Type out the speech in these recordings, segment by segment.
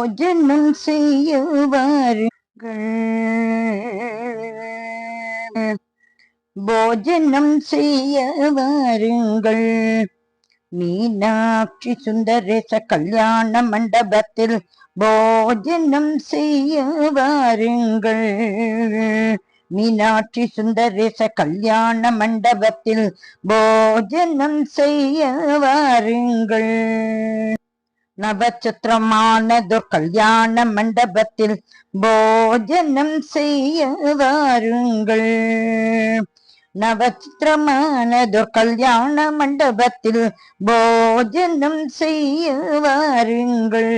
போஜனம் செய்யவாருங்கள் போஜனம் செய்ய வாருங்கள். மீனாட்சி சுந்தரேச கல்யாண மண்டபத்தில் போஜனம் செய்ய வாருங்கள். மீனாட்சி சுந்தரேச கல்யாண மண்டபத்தில் போஜனம் செய்ய வாருங்கள். நவச்சத்திரமானதொரு கல்யாண மண்டபத்தில் போஜனம் செய்ய வாருங்கள். நவச்சித்திரமானதொரு கல்யாண மண்டபத்தில் போஜனம் செய்ய வாருங்கள்.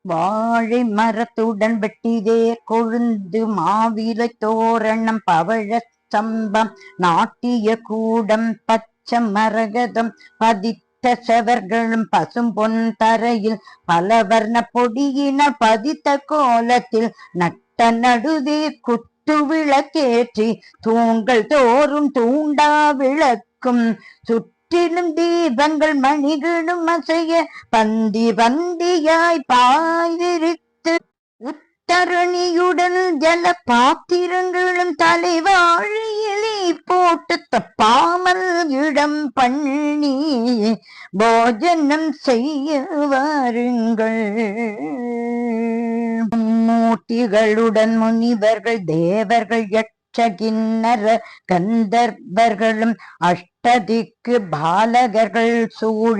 வாழை மரத்துடன் வெட்டிதே கொழுந்து மாவிலை தோரணம் பவழ சம்பம் நாட்டிய கூடம் பச்சை மரகதம் பதித்த செவர்களும் பசும் பொன் தரையில் பலவர்ண பொடியின பதித்த கோலத்தில் நட்ட நடுவே குத்து விளக்கேற்றி தூண்கள் தோறும் தூண்டா விளக்கும் சுற்றிலும் தீபங்கள் மணிகளும் அசைய பந்தி பந்தியாய் பாய்விரித்து உத்தரணியுடன் ஜல பாத்திரங்களும் தலைவாழியிலே போட்டு தப்பாமல் இடம் பண்ணி போஜனம் செய்ய வாருங்கள். மூட்டிகளுடன் முனிவர்கள் தேவர்கள் கிண்ணற கந்தர்வர்களும் அஷ்டதிக்கு பாலகர்கள் சூழ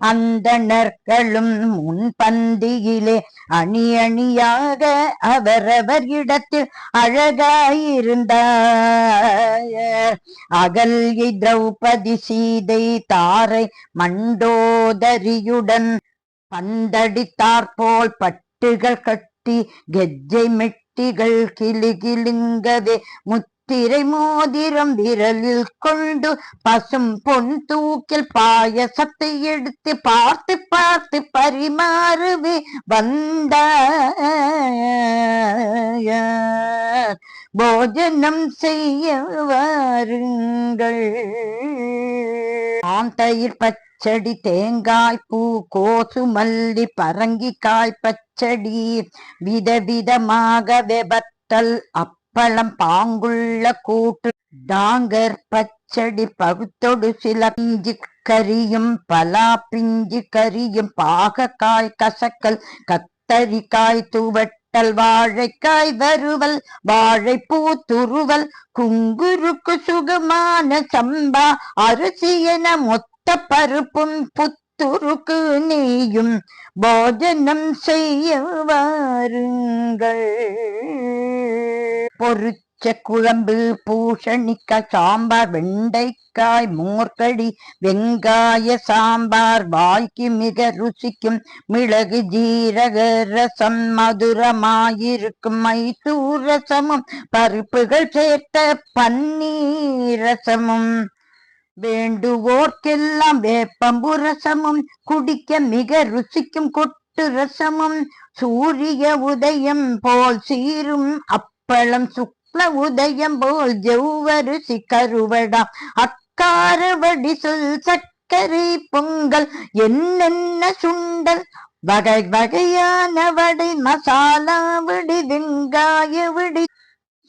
அந்தணர்களும் முன்பந்தியிலே அணி அணியாக அவரவர் இடத்தில் அழகாயிருந்தார். அகல்யை திரௌபதி சீதை தாரை மண்டோதரியுடன் பந்தடித்தாற்போல் பட்டுகள் கட்டி கெஜ்ஜை மெட்டிகள் கிளிகிலிங்கவே முத்திரை மோதிரம் விரலில் கொண்டு பசும் பொன் தூக்கில் பாயசத்தை எடுத்து பார்த்து பார்த்து பரிமாறுவே வந்தார். போஜனம் செய்ய வாருங்கள். ஆந்தையில் பச்சடி தேங்காய் பூ கோசு மல்லி பரங்கிக்காய் பச்சடி விதவிதமாக வெபத்தல் அப்பளம் பாங்குள்ள கூட்டு டாங்கர் பச்சடி பகுத்தொடு சில பிஞ்சு கரியும் பலா பிஞ்சு கரியும் பாகக்காய் கசக்கல் கத்தரிக்காய் துவட்டல் வாழைக்காய் வறுவல் வாழைப்பூ துருவல் குங்குருக்கு சுகமான சம்பா அரிசி என மொத்த பருப்பும் புத்துருக்கு நீயும் போஜனம் செய்ய வாருங்கள். பொறிச்ச குழம்பு பூசணிக்காய் சாம்பார் வெண்டைக்காய் மோர்கடி வெங்காய சாம்பார் வாய்க்கு மிக ருசிக்கும் மிளகு ஜீரக ரசம் மதுரமாயிருக்கும் மைசூர் ரசமும் பருப்புகள் சேர்த்த பன்னீர் ரசமும் வேண்டுவோர்க்கெல்லாம் வேப்பம்பு ரசமும் குடிக்க மிக ருசிக்கும் கொட்டு ரசமும் சூரிய உதயம் போல் சீரும் அப்பளம் சுக்ல உதயம் போல் ஜவ்வரிசி கருவடா அக்கார வடி சொல் சர்க்கரை பொங்கல் என்னென்ன சுண்டல் வகை வகையான வடை மசாலா வடி வெங்காய வடி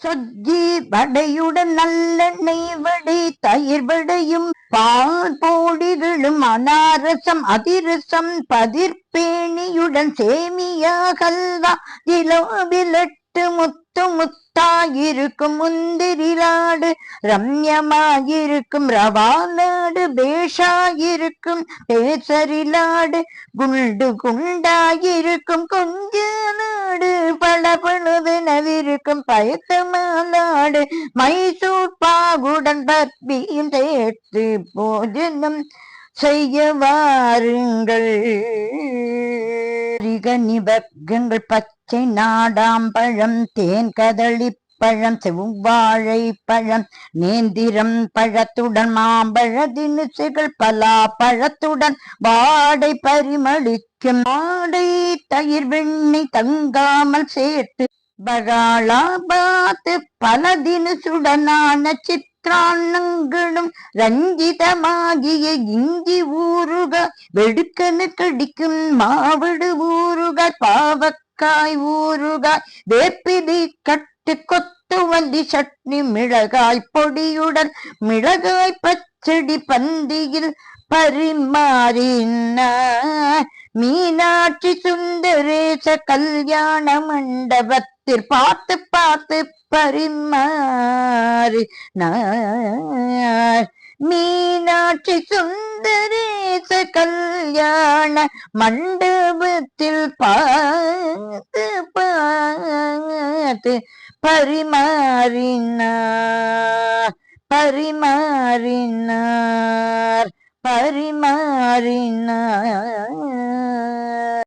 சொஜ்ஜி வடையுடன் நல்லெண்ணெய் வடை தயிர் வடையும் பால் போடிகளும் அனாரசம் அதிரசம் பதிர்பேணியுடன் சேமியா கல்வா ஜிலேபிலட்டு முத்து முத்தாயிருக்கும் முந்திரி லாடு ரம்யமாயிருக்கும் ரவா லாடு பேஷாயிருக்கும் பேசரிலாடு குண்டு குண்டாயிருக்கும் கொஞ்ச நாடு பளபளவெனவிருக்கும் பயத்தமாலாடு மைசூர் பாகுடன் பர்பியும் சேர்த்து போஜனம் செய்ய வாருங்கள். நிவர்க்கங்கள் பச்சை நாடாம்பழம் தேன் கதளி பழம் செவ்வாழை பழம் நேந்திரம் பழத்துடன் மாம்பழ தினுசுகள் பலா பழத்துடன் வாடை பரிமளிக்கும் வாடை தயிர் வெண்ணெய் தங்காமல் சேர்த்து பகாளா பாத்து பல தினுசுடனான சித்திராண்ணங்களும் ரஞ்சிதமாகிய இஞ்சி ஊறுக வெடுக்கனு கடிக்கும் மாவடு ஊறு மாங்காய் பாவக்காய் ஊறுகாய் வேப்பிதி கட்டு கொத்து வந்தி சட்னி மிளகாய் பொடியுடன் மிளகாய் பச்சடி பந்தியில் பரிமாறினார். மீனாட்சி சுந்தரேச கல்யாண மண்டபத்தில் பார்த்து பார்த்து பரிமாறினார். மீனாட்சி சுந்தரேச கல்யாண மண்டபத்தில் பார்த்து பார்த்து பரிமாறினார் பரிமாறினார் பரிமாறினார்.